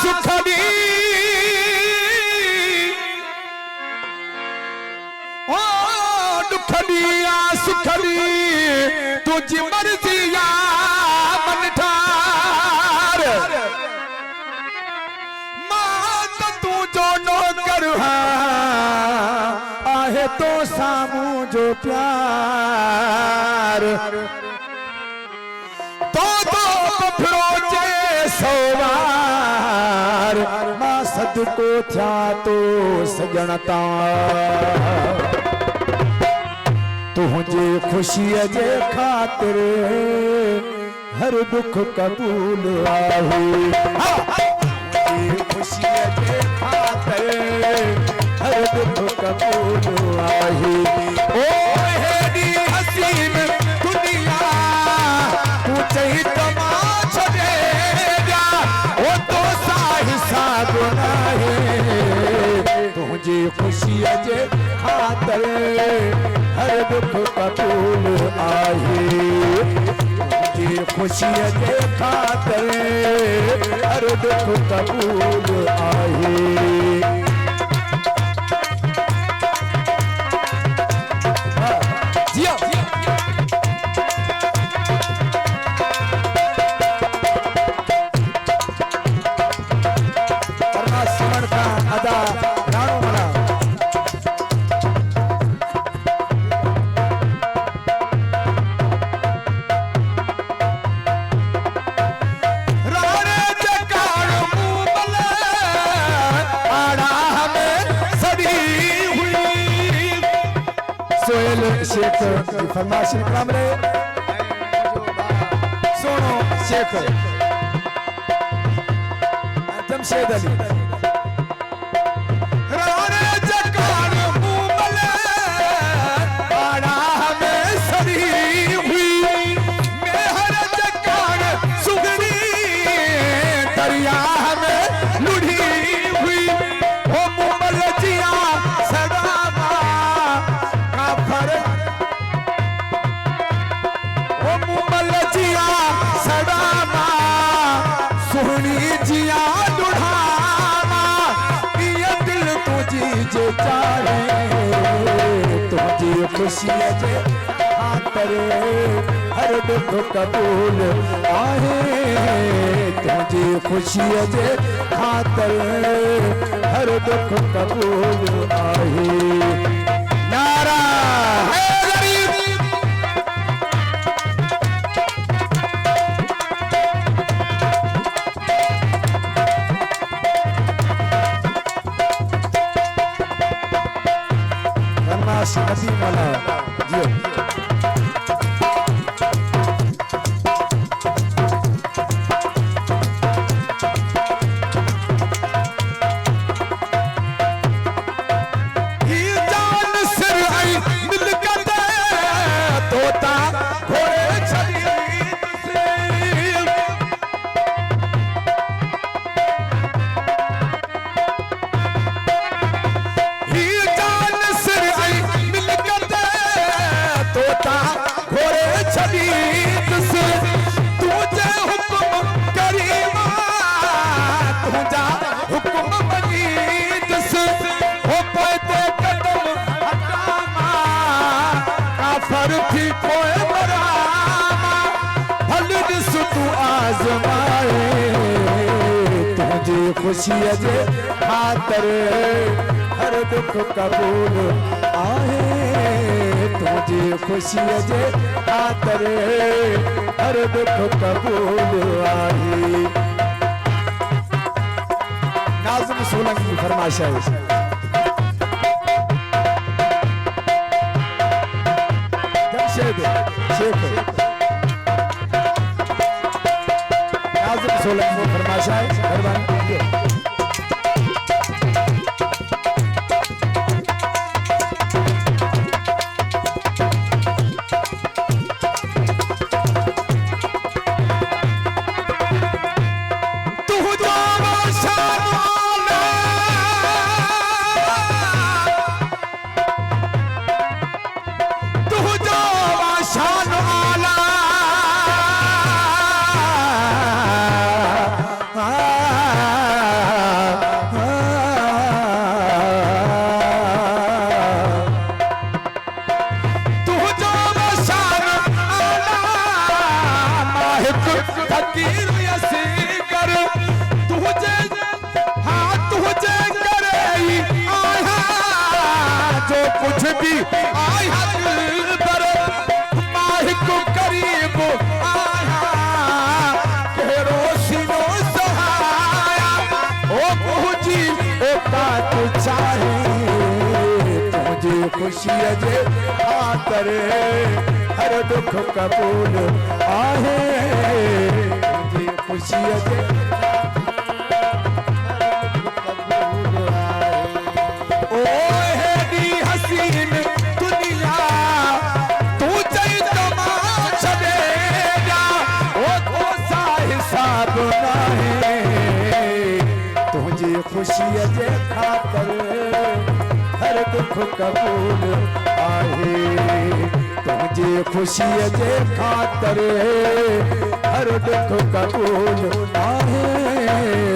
सुखड़ी ओ दुखड़िया सुखड़ी तुझी मर्जिया मन ठार मां तो तू जो नौकर आहे तो सामू जो प्यार तो फिरोजे सवार मां सदको थया तो सजणता तुझे खुशी जे खातिर हर दुख कबूल आहे खुशी जे खातिर हर दुख कबूल आहे ओ हेडी हसीन दुनिया तू चही तमा छड़े जा ओ तो सा हिसाब नाहे तुझे खुशी जे खातिर हर दुख कबूल आहे तुझे खुशी जे खातिर हर दुख कबूल आहे शेख फरमाइश कलाम रे सोनो शेख जमशेद अली राणे जकान मुमले आड़ा में सरी हुई मेहर जकान सुगड़ी दरिया में लुढ़ी हुई ओ मुमल जिया सदामा का फर सदामा सोहनी जिया दुढ़ामा ये दिल तुझी जे चाहे तुझी खुशी जे खातिर हर दुख कबूल आहे तुझी खुशी जे खातिर हर दुख कबूल आहे नारा है नसीम वाला जियो तुझे खुशी जे खातिर हर दुख कबूल आहे तुझे खुशी जे खातिर हर दुख कबूल आहे नाज़िम सोलंकी की फरमाइश है जमशेद शेख नाज़िम सोलंकी की फरमाइश है मेहरबानी कुछ भी आया दिल पर माहिक करीब आया केरो सीनो सहाया ओ मुझी एकात चाहे तुझे खुशी जे खातर हर दुख कबूल आहे तुझे खुशी जे खुशी जे खातर हर दुख कबूल आहे तुझे खुशी जे खातर हर दुख कबूल आहे